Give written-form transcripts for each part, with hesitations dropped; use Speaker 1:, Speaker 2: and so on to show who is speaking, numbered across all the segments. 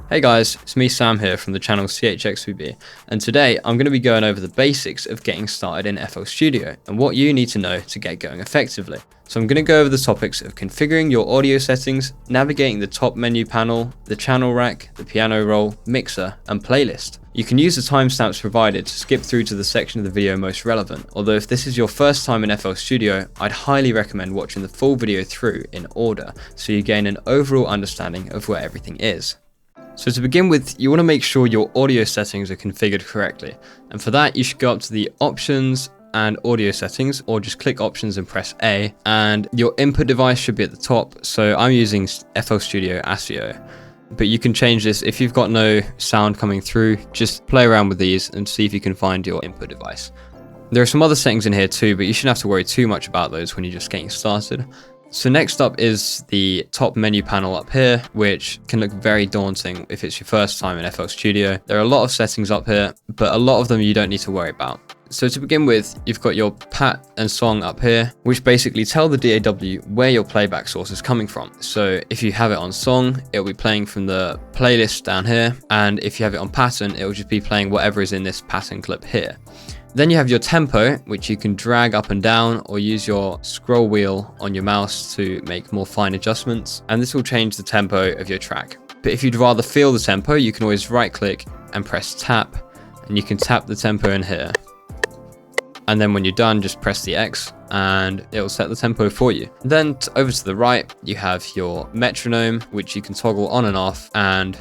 Speaker 1: Hey guys, it's me Sam here from the channel CHXVB, and today I'm going to be going over the basics of getting started in FL Studio and what you need to know to get going effectively. So I'm going to go over the topics of configuring your audio settings, navigating the top menu panel, the channel rack, the piano roll, mixer, and playlist. You can use the timestamps provided to skip through to the section of the video most relevant, although if this is your first time in FL Studio, I'd highly recommend watching the full video through in order so you gain an overall understanding of where everything is. So to begin with, you want to make sure your audio settings are configured correctly, and for that you should go up to the options and audio settings, or just click options and press A, and your input device should be at the top. So I'm using FL Studio ASIO, but you can change this if you've got no sound coming through. Just play around with these and see if you can find your input device. There are some other settings in here too, but you shouldn't have to worry too much about those when you're just getting started. So next up is the top menu panel up here, which can look very daunting if it's your first time in FL Studio. There are a lot of settings up here, but a lot of them you don't need to worry about. So to begin with, you've got your pat and song up here, which basically tell the DAW where your playback source is coming from. So if you have it on song, it'll be playing from the playlist down here, and if you have it on pattern, it will just be playing whatever is in this pattern clip here. Then you have your tempo, which you can drag up and down or use your scroll wheel on your mouse to make more fine adjustments, and this will change the tempo of your track. But if you'd rather feel the tempo, you can always right click and press tap, and you can tap the tempo in here. And then when you're done, just press the X and it will set the tempo for you. Then over to the right, you have your metronome, which you can toggle on and off, and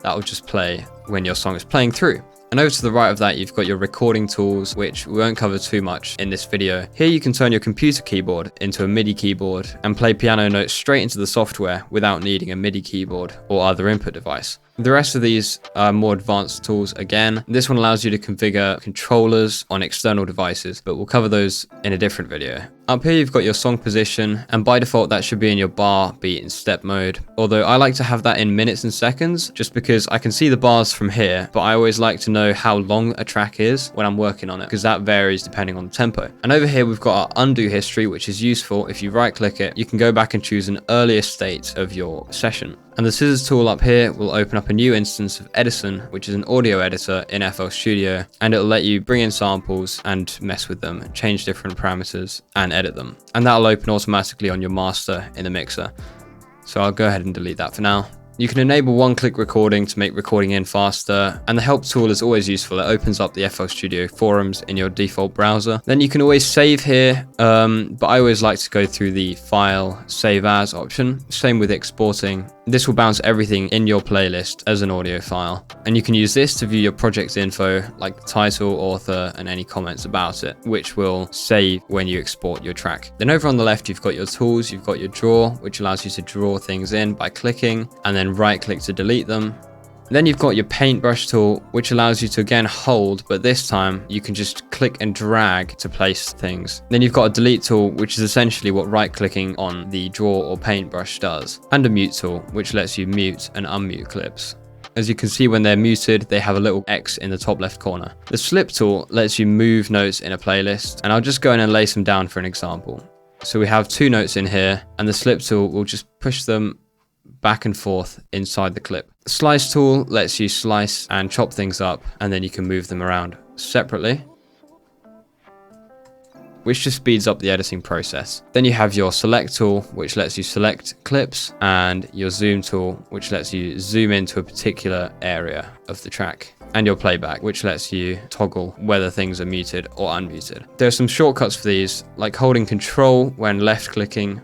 Speaker 1: that will just play when your song is playing through. And over to the right of that, you've got your recording tools, which we won't cover too much in this video. Here you can turn your computer keyboard into a MIDI keyboard and play piano notes straight into the software without needing a MIDI keyboard or other input device. The rest of these are more advanced tools again. This one allows you to configure controllers on external devices, but we'll cover those in a different video. Up here you've got your song position, and by default that should be in your bar, beat, and step mode. Although I like to have that in minutes and seconds, just because I can see the bars from here, but I always like to know how long a track is when I'm working on it, because that varies depending on the tempo. And over here we've got our undo history, which is useful. If you right click it, you can go back and choose an earlier state of your session. And the scissors tool up here will open up a new instance of Edison, which is an audio editor in FL Studio, and it'll let you bring in samples and mess with them, change different parameters and edit them. And that'll open automatically on your master in the mixer. So I'll go ahead and delete that for now. You can enable one-click recording to make recording in faster, and the help tool is always useful. It opens up the FL Studio forums in your default browser. Then you can always save here, but I always like to go through the file save as option. Same with exporting. This will bounce everything in your playlist as an audio file, and you can use this to view your project info like the title, author, and any comments about it, which will save when you export your track. Then over on the left you've got your tools. You've got your draw, which allows you to draw things in by clicking, and then right click to delete them. Then you've got your paintbrush tool, which allows you to again hold, but this time you can just click and drag to place things. Then you've got a delete tool, which is essentially what right clicking on the draw or paintbrush does, and a mute tool, which lets you mute and unmute clips. As you can see, when they're muted, they have a little X in the top left corner. The slip tool lets you move notes in a playlist, and I'll just go in and lay some down for an example. So we have 2 notes in here, and the slip tool will just push them back and forth inside the clip. The slice tool lets you slice and chop things up, and then you can move them around separately, which just speeds up the editing process. Then you have your select tool, which lets you select clips, and your zoom tool, which lets you zoom into a particular area of the track, and your playback, which lets you toggle whether things are muted or unmuted. There are some shortcuts for these, like holding control when left clicking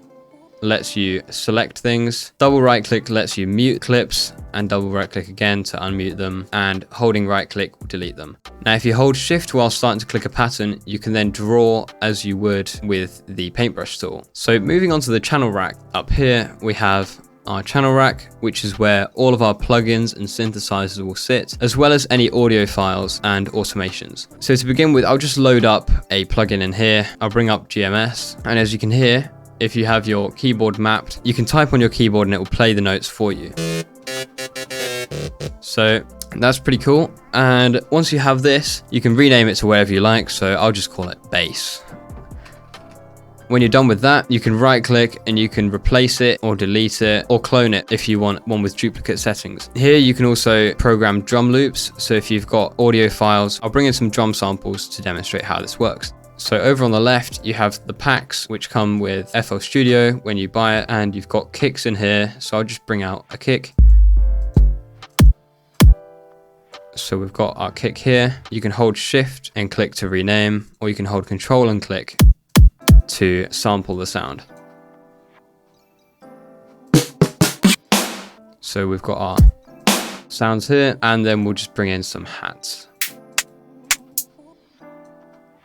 Speaker 1: lets you select things, double right click lets you mute clips, and double right click again to unmute them, and holding right click will delete them. Now if you hold shift while starting to click a pattern, you can then draw as you would with the paintbrush tool. So moving on to the channel rack, up here we have our channel rack, which is where all of our plugins and synthesizers will sit, as well as any audio files and automations. So to begin with, I'll just load up a plugin in here. I'll bring up GMS, and as you can hear, if you have your keyboard mapped, you can type on your keyboard and it will play the notes for you. So that's pretty cool. And once you have this, you can rename it to whatever you like. So I'll just call it bass. When you're done with that, you can right click and you can replace it or delete it or clone it if you want one with duplicate settings. Here you can also program drum loops. So if you've got audio files, I'll bring in some drum samples to demonstrate how this works. So over on the left, you have the packs which come with FL Studio when you buy it, and you've got kicks in here. So I'll just bring out a kick. So we've got our kick here. You can hold shift and click to rename, or you can hold control and click to sample the sound. So we've got our sounds here, and then we'll just bring in some hats.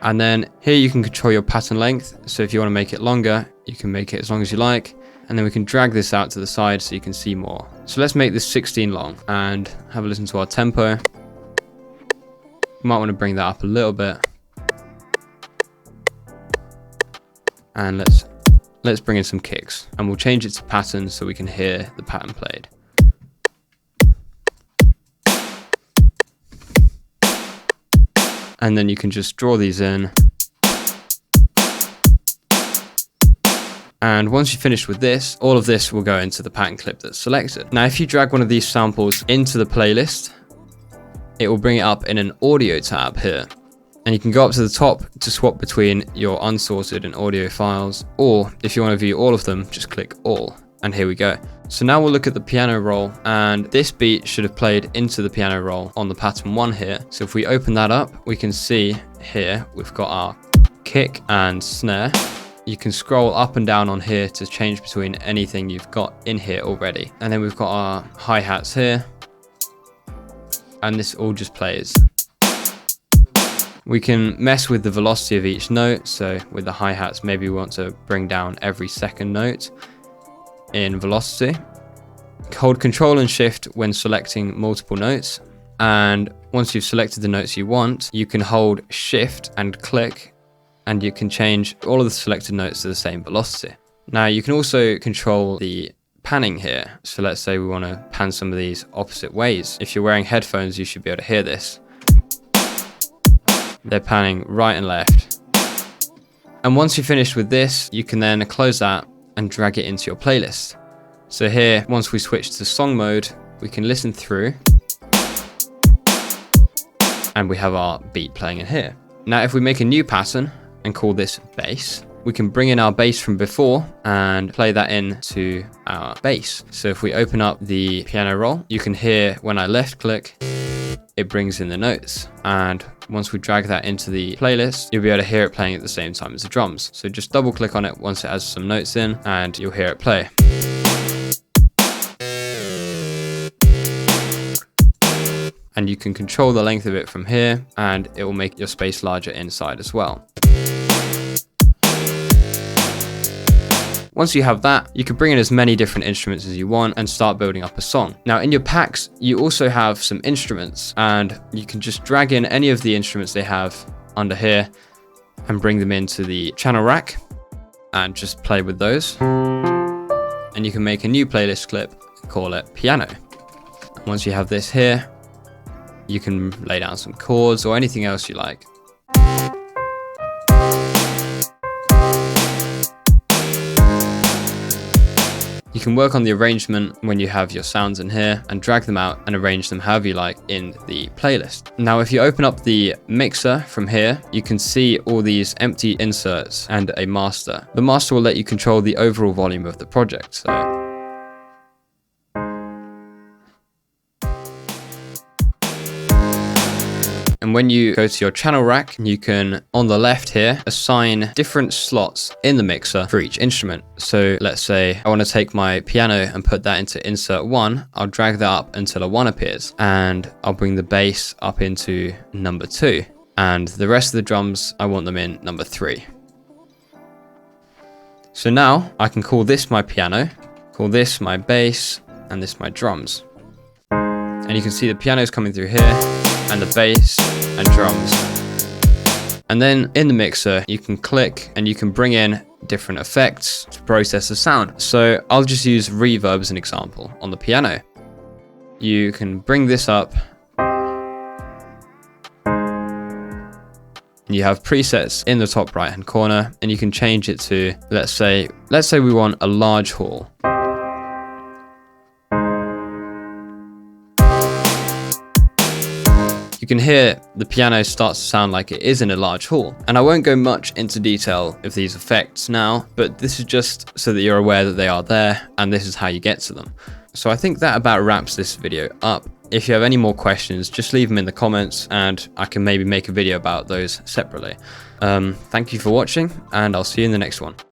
Speaker 1: And then here you can control your pattern length. So if you want to make it longer, you can make it as long as you like. And then we can drag this out to the side so you can see more. So let's make this 16 long and have a listen to our tempo. You might want to bring that up a little bit. And let's bring in some kicks, and we'll change it to pattern so we can hear the pattern played. And then you can just draw these in. And once you've finished with this, all of this will go into the pattern clip that's selected. Now, if you drag one of these samples into the playlist, it will bring it up in an audio tab here. And you can go up to the top to swap between your unsorted and audio files, or if you want to view all of them, just click all. And here we go. So now we'll look at the piano roll, and this beat should have played into the piano roll on the pattern 1 here. So if we open that up, we can see here we've got our kick and snare. You can scroll up and down on here to change between anything you've got in here already. And then we've got our hi-hats here, and this all just plays. We can mess with the velocity of each note. So with the hi-hats, maybe we want to bring down every second note in velocity. Hold Control and Shift when selecting multiple notes. And once you've selected the notes you want, you can hold Shift and click, and you can change all of the selected notes to the same velocity. Now you can also control the panning here. So let's say we want to pan some of these opposite ways. If you're wearing headphones, you should be able to hear this. They're panning right and left. And once you're finished with this, you can then close that and drag it into your playlist. So here, once we switch to song mode, we can listen through, and we have our beat playing in here. Now, if we make a new pattern and call this bass, we can bring in our bass from before and play that into our bass. So if we open up the piano roll, you can hear when I left click, it brings in the notes. And once we drag that into the playlist, you'll be able to hear it playing at the same time as the drums. So just double click on it once it has some notes in, and you'll hear it play. And you can control the length of it from here, and it will make your space larger inside as well. Once you have that, you can bring in as many different instruments as you want and start building up a song. Now in your packs, you also have some instruments, and you can just drag in any of the instruments they have under here and bring them into the channel rack and just play with those. And you can make a new playlist clip and call it piano. And once you have this here, you can lay down some chords or anything else you like. You can work on the arrangement when you have your sounds in here and drag them out and arrange them however you like in the playlist. Now, if you open up the mixer from here, you can see all these empty inserts and a master. The master will let you control the overall volume of the project. And when you go to your channel rack, you can, on the left here, assign different slots in the mixer for each instrument. So let's say I want to take my piano and put that into insert 1. I'll drag that up until a 1 appears, and I'll bring the bass up into number 2. And the rest of the drums, I want them in number 3. So now I can call this my piano, call this my bass, and this my drums. And you can see the piano's coming through here, and the bass and drums. And then in the mixer, you can click and you can bring in different effects to process the sound. So I'll just use reverb as an example on the piano. You can bring this up You have presets in the top right hand corner, and you can change it to, let's say we want a large hall. You can hear the piano starts to sound like it is in a large hall. And I won't go much into detail of these effects now, but this is just so that you're aware that they are there, and this is how you get to them. So I think that about wraps this video up. If you have any more questions, just leave them in the comments and I can maybe make a video about those separately. Thank you for watching, and I'll see you in the next one.